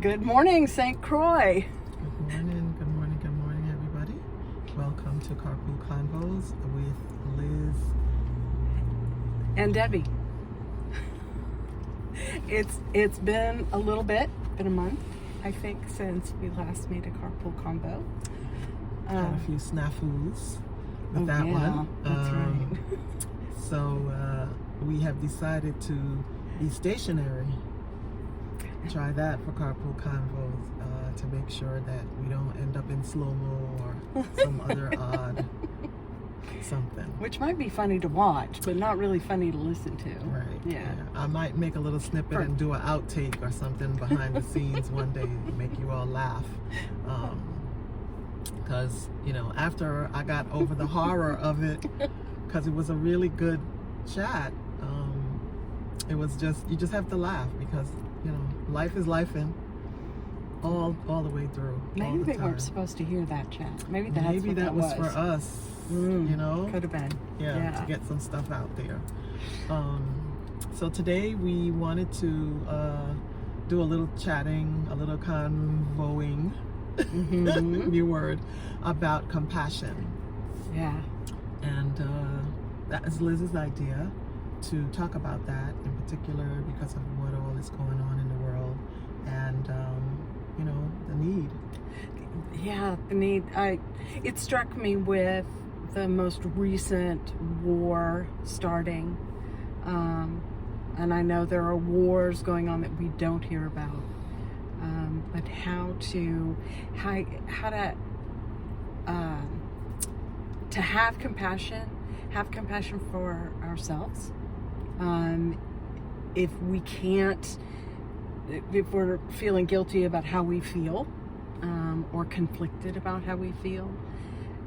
Good morning, St. Croix. Good morning, everybody. Welcome to Carpool Convos with Liz and Debbie. It's been a little bit, been a month, I think, since we last made a carpool convo. Had a few snafus with that one. That's right. So we have decided to be stationary. Try that for carpool convos to make sure that we don't end up in slow-mo or some other odd something. Which might be funny to watch, but not really funny to listen to. Right. Yeah. I might make a little snippet and do an outtake or something behind the scenes one day to make you all laugh. Because, after I got over the horror of it, because it was a really good chat, it was just, you just have to laugh because, life is lifing all the way through. Maybe they weren't supposed to hear that chat. Maybe that was for us. Could have been. Yeah, to get some stuff out there. So today we wanted to do a little chatting, a little convoing, new word, about compassion. Yeah. And that is Liz's idea to talk about that in particular because of what all is going on in the world and, the need. Yeah, the need. It struck me with the most recent war starting. And I know there are wars going on that we don't hear about. But how to have compassion for ourselves. If we're feeling guilty about how we feel, or conflicted about how we feel,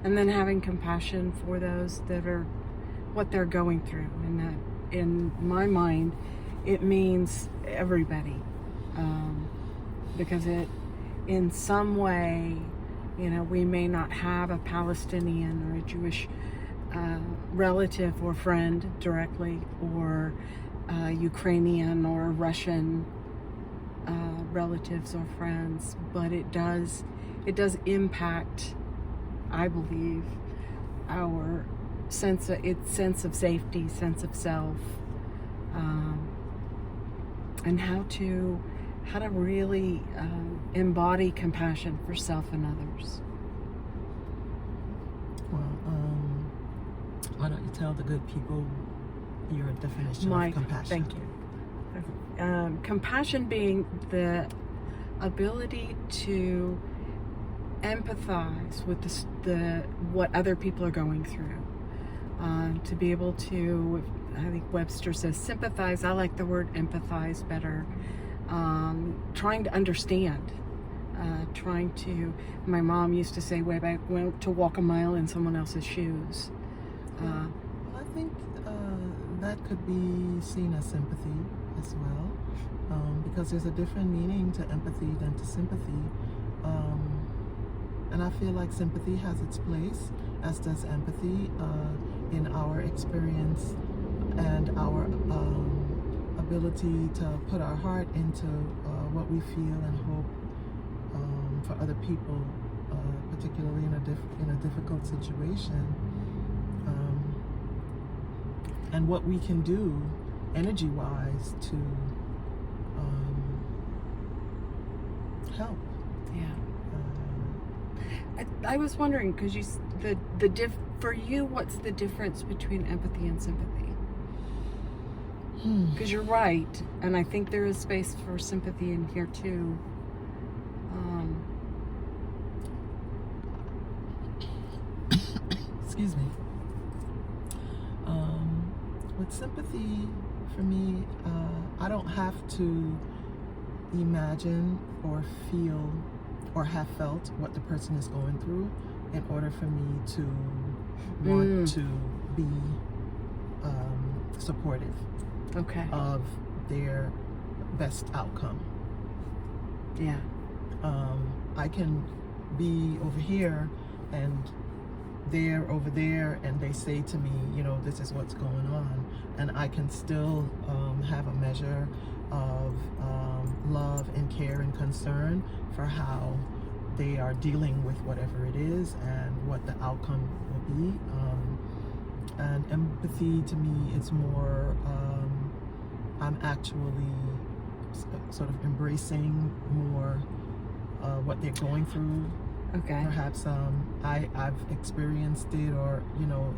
and then having compassion for those that are what they're going through. And that, in my mind, it means everybody, because it, in some way, we may not have a Palestinian or a Jewish relative or friend directly, or Ukrainian or Russian relatives or friends, but it does impact, I believe, our sense of safety, sense of self, and how to really embody compassion for self and others. Well, why don't you tell the good people your definition of compassion? Thank you. Compassion being the ability to empathize with what other people are going through, to be able to, I think Webster says sympathize. I like the word empathize better. Trying to understand, my mom used to say way back when, to walk a mile in someone else's shoes. Well, I think that could be seen as sympathy as well, because there's a different meaning to empathy than to sympathy. And I feel like sympathy has its place, as does empathy, in our experience and our ability to put our heart into what we feel and hope for other people, particularly in a difficult situation, and what we can do energy-wise to help. Yeah. I was wondering, because for you, what's the difference between empathy and sympathy? Because you're right, and I think there is space for sympathy in here too. Excuse me. With sympathy, for me, I don't have to imagine or feel or have felt what the person is going through in order for me to want to be supportive of their best outcome. Yeah. I can be over here and they're over there and they say to me, this is what's going on, and I can still have a measure of love and and care and concern for how they are dealing with whatever it is and what the outcome will be. And empathy to me is more, I'm actually sort of embracing more what they're going through. Okay. Perhaps I've experienced it, or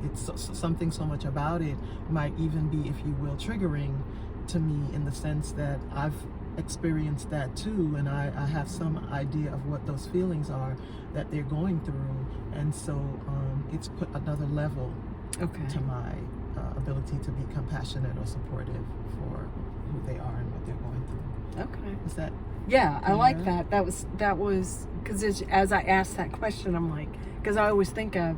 it's something so much about it might even be, if you will, triggering to me, in the sense that I've experienced that too, and I have some idea of what those feelings are that they're going through, and so it's put another level to my ability to be compassionate or supportive for who they are and what they're going through. Okay. Is that? Yeah, I like that. That was because as I asked that question, I'm like, because I always think of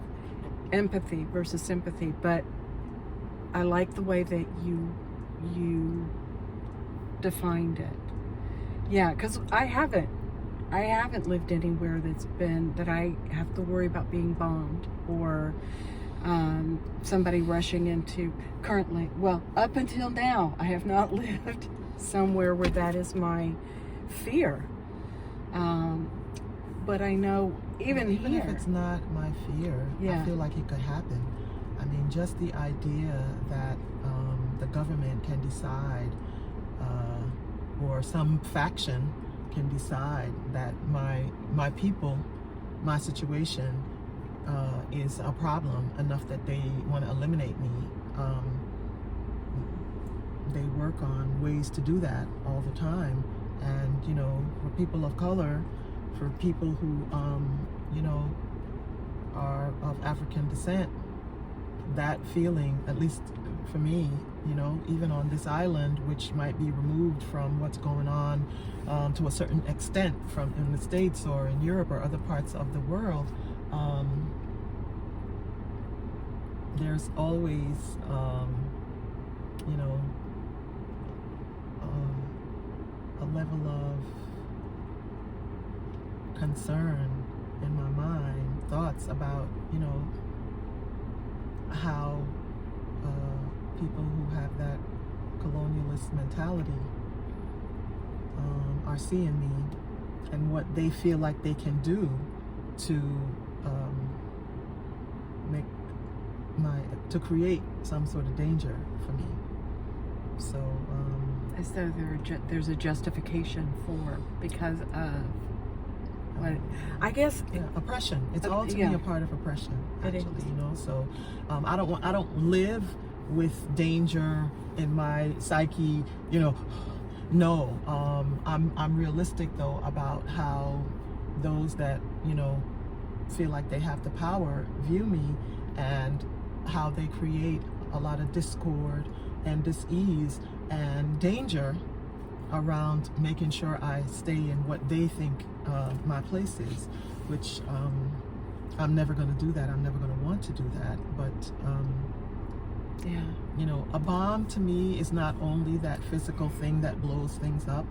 empathy versus sympathy, but I like the way that you defined it. Yeah, because I haven't lived anywhere that I have to worry about being bombed or somebody rushing into. Currently, well, up until now, I have not lived somewhere where that is my fear. But I know even here, if it's not my fear, I feel like it could happen. I mean, just the idea that the government can decide, or some faction can decide that my people, my situation is a problem enough that they want to eliminate me. They work on ways to do that all the time. And, for people of color, for people who, are of African descent, that feeling, at least for me, even on this island, which might be removed from what's going on to a certain extent from in the States or in Europe or other parts of the world, there's always, a level of concern in my mind, thoughts about, how people who have that colonialist mentality are seeing me, and what they feel like they can do to to create some sort of danger for me. So as though there's a justification because of what I guess oppression. It's all to me a part of oppression, actually. So I don't live with danger in my psyche. No. I'm realistic though about how those that feel like they have the power view me, and how they create a lot of discord and dis-ease and danger around making sure I stay in what they think my place is, which I'm never going to do that. I'm never going to want to do that. But a bomb to me is not only that physical thing that blows things up.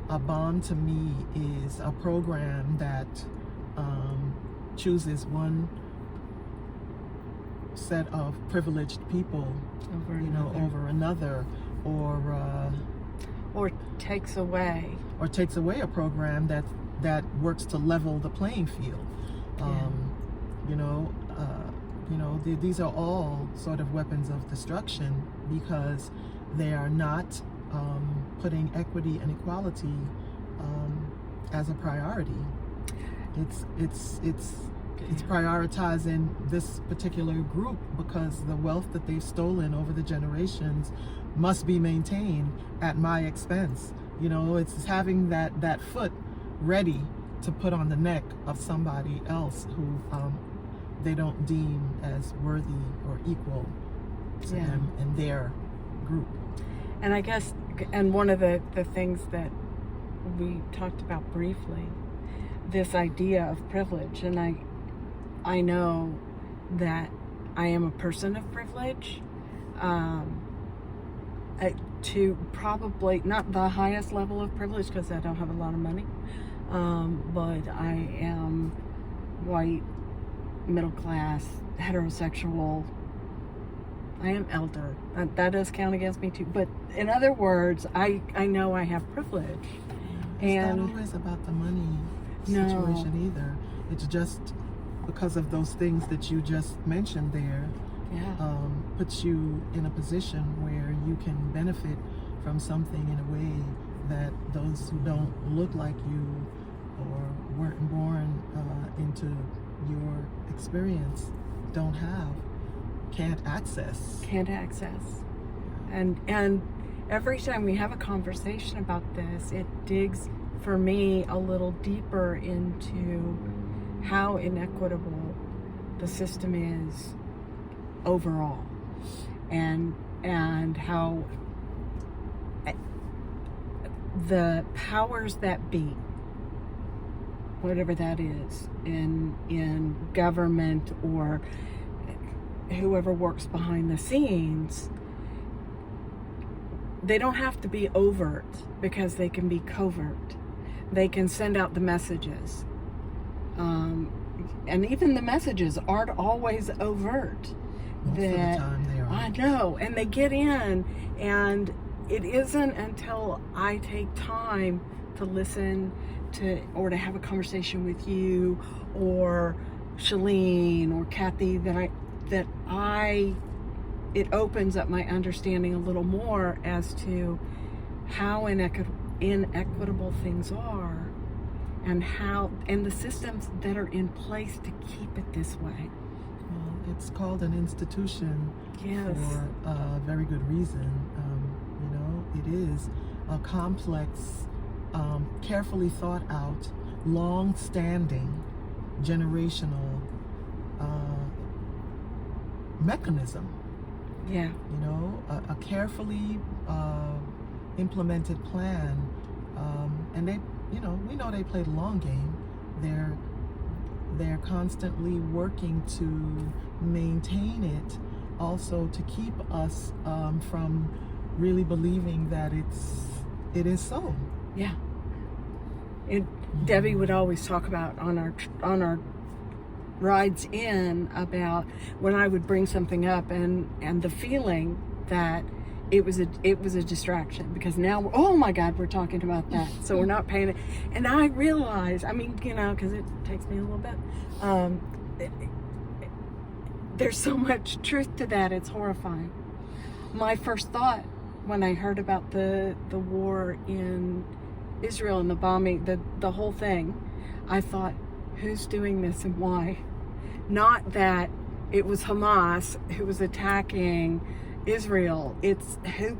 A bomb to me is a program that chooses one set of privileged people over another, or takes away a program that works to level the playing field. These are all sort of weapons of destruction, because they are not putting equity and equality as a priority. It's prioritizing this particular group because the wealth that they've stolen over the generations must be maintained at my expense. It's having that foot ready to put on the neck of somebody else who they don't deem as worthy or equal to them in their group. And I guess, and one of the things that we talked about briefly, this idea of privilege, and I know that I am a person of privilege, to probably not the highest level of privilege because I don't have a lot of money, but I am white, middle class, heterosexual. I am elder. That does count against me too. But in other words, I know I have privilege. And not always about the money No. situation either. It's just because of those things that you just mentioned there, yeah, puts you in a position where you can benefit from something in a way that those who don't look like you or weren't born into your experience don't have, can't access. And every time we have a conversation about this, it digs for me a little deeper into how inequitable the system is overall, and how the powers that be, whatever that is, in government or whoever works behind the scenes, they don't have to be overt because they can be covert. They can send out the messages. And even the messages aren't always overt. Most of the time they are. I know, and they get in, and it isn't until I take time to listen to, or to have a conversation with you or Shalene or Kathy, that it opens up my understanding a little more as to how inequitable things are, and the systems that are in place to keep it this way. Well, it's called an institution Yes. for a very good reason. It is a complex, carefully thought out, long-standing, generational mechanism. Yeah. A carefully implemented plan, and they, we know they play the long game. They're constantly working to maintain it, also to keep us from really believing that it is so. Yeah. Debbie would always talk about on our rides in about when I would bring something up and the feeling that it was a distraction, because now oh my God, we're talking about that, so we're not paying it. And I realize, because it takes me a little bit, there's so much truth to that, it's horrifying. My first thought when I heard about the war in Israel and the bombing, the whole thing, I thought, who's doing this and why? Not that it was Hamas who was attacking Israel. It's who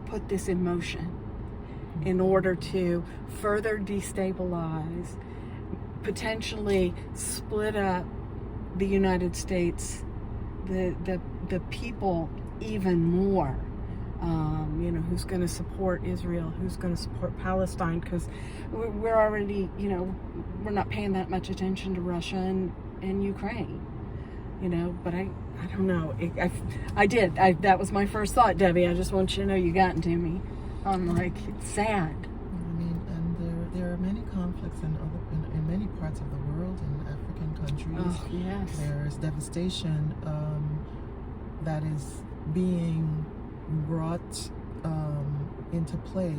put this in motion in order to further destabilize, potentially split up the United States, the people even more. Who's going to support Israel, who's going to support Palestine, because we're already, we're not paying that much attention to Russia and Ukraine, but I don't know. That was my first thought, Debbie. I just want you to know you got into me. I'm like, it's sad. And there are many conflicts in many parts of the world, in African countries. Oh, yes. There's devastation that is being brought into play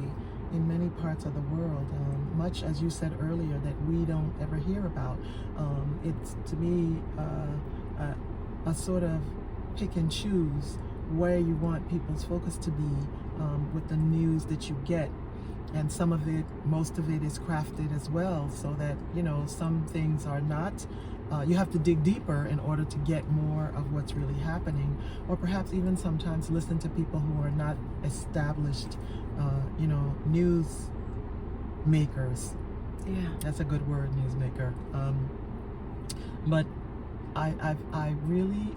in many parts of the world, much as you said earlier, that we don't ever hear about. It's, to me, a sort of pick and choose where you want people's focus to be with the news that you get. And most of it is crafted as well, so that, some things are not, you have to dig deeper in order to get more of what's really happening, or perhaps even sometimes listen to people who are not established, news makers. Yeah. That's a good word, newsmaker. But I really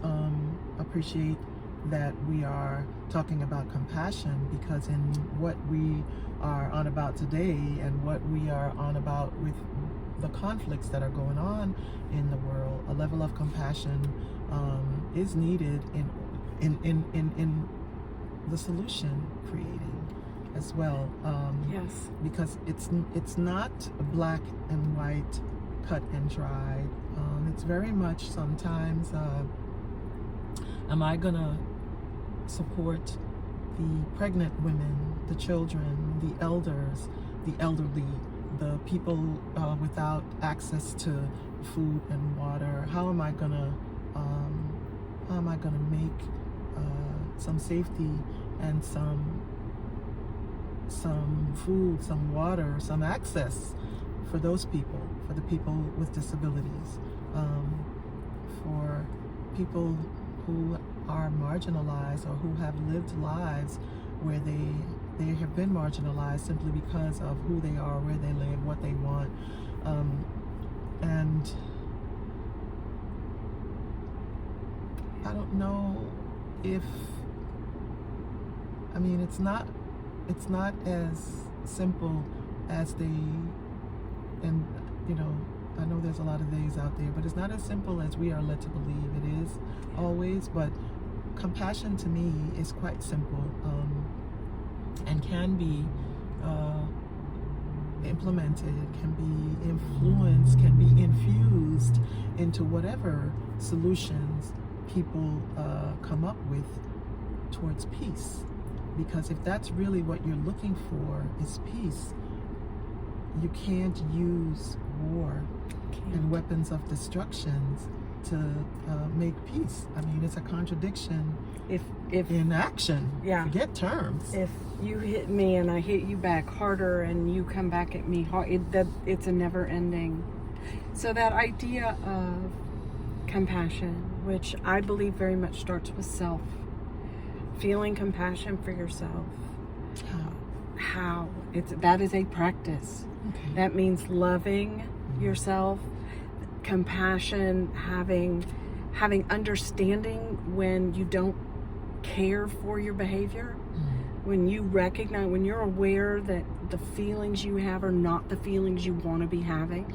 appreciate that we are talking about compassion, because in what we are on about today and what we are on about with the conflicts that are going on in the world, a level of compassion is needed in the solution creating as well. Yes. Because it's not black and white, cut and dried. It's very much sometimes, am I gonna support the pregnant women, the children, the elders, the elderly, the people without access to food and water? How am I gonna make some safety and some food, some water, some access for those people, for the people with disabilities, for people who are marginalized or who have lived lives where they have been marginalized simply because of who they are, where they live, what they want, and I don't know if, I mean, it's not as simple as and you know, I know there's a lot of days out there, but it's not as simple as we are led to believe it is always. But compassion to me is quite simple, and can be implemented, can be influenced, can be infused into whatever solutions people come up with towards peace. Because if that's really what you're looking for is peace, you can't use war and weapons of destruction to make peace. I mean, it's a contradiction if in action. Yeah. Forget terms. If you hit me and I hit you back harder and you come back at me hard, it's a never ending. So that idea of compassion, which I believe very much starts with self, feeling compassion for yourself. How? That is a practice. Okay. That means loving yourself, compassion, having understanding when you don't care for your behavior, when you recognize, when you're aware that the feelings you have are not the feelings you want to be having.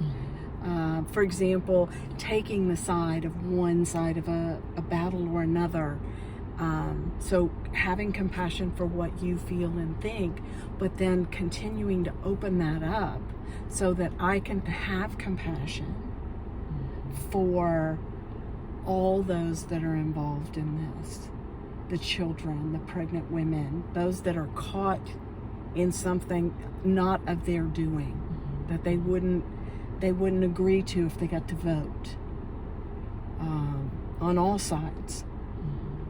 For example, taking the side of one side of a battle or another. So having compassion for what you feel and think, but then continuing to open that up so that I can have compassion for all those that are involved in this, the children, the pregnant women, those that are caught in something not of their doing, that they wouldn't agree to if they got to vote, on all sides.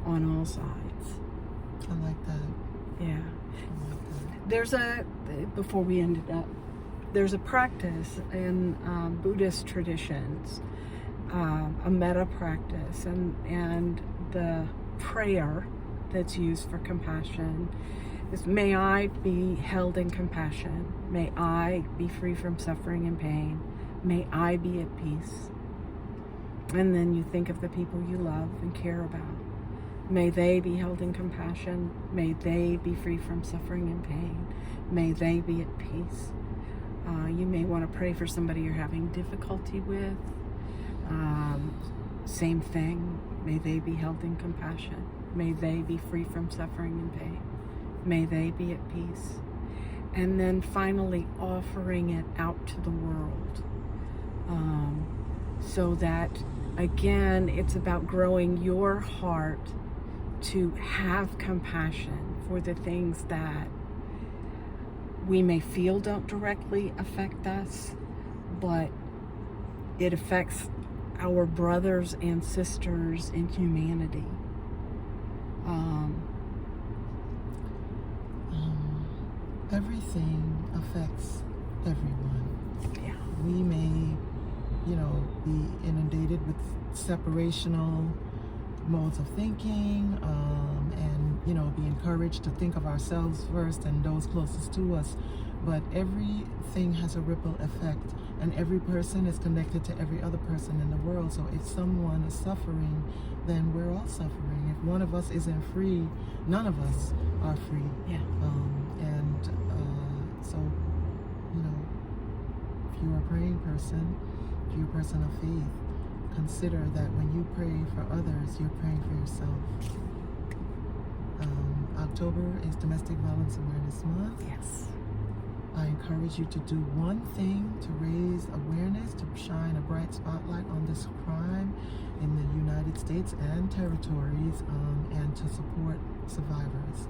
On all sides. I like that. Yeah. I like that. Before we ended up, there's a practice in Buddhist traditions, a metta practice, and the prayer that's used for compassion is, may I be held in compassion, may I be free from suffering and pain, may I be at peace. And then you think of the people you love and care about. May they be held in compassion. May they be free from suffering and pain. May they be at peace. You may want to pray for somebody you're having difficulty with. Same thing. May they be held in compassion. May they be free from suffering and pain. May they be at peace. And then finally offering it out to the world. So that, again, it's about growing your heart to have compassion for the things that we may feel don't directly affect us, but it affects our brothers and sisters in humanity. Everything affects everyone. Yeah. We may, be inundated with separational modes of thinking, and be encouraged to think of ourselves first and those closest to us, but everything has a ripple effect, and every person is connected to every other person in the world. So if someone is suffering, then we're all suffering. If one of us isn't free, none of us are free. Yeah. So if you're a praying person, if you're a person of faith, consider that when you pray for others, you're praying for yourself. October is Domestic Violence Awareness Month. Yes. I encourage you to do one thing to raise awareness, to shine a bright spotlight on this crime in the United States and territories, and to support survivors.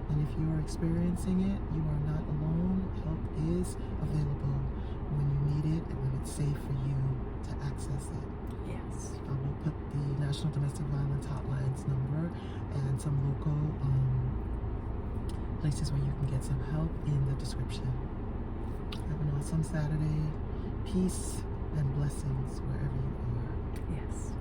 And if you are experiencing it, you are not alone. Help is available. it's safe for you to access it. Yes. We'll put the National Domestic Violence Hotline's number and some local places where you can get some help in the description. Have an awesome Saturday. Peace and blessings wherever you are. Yes.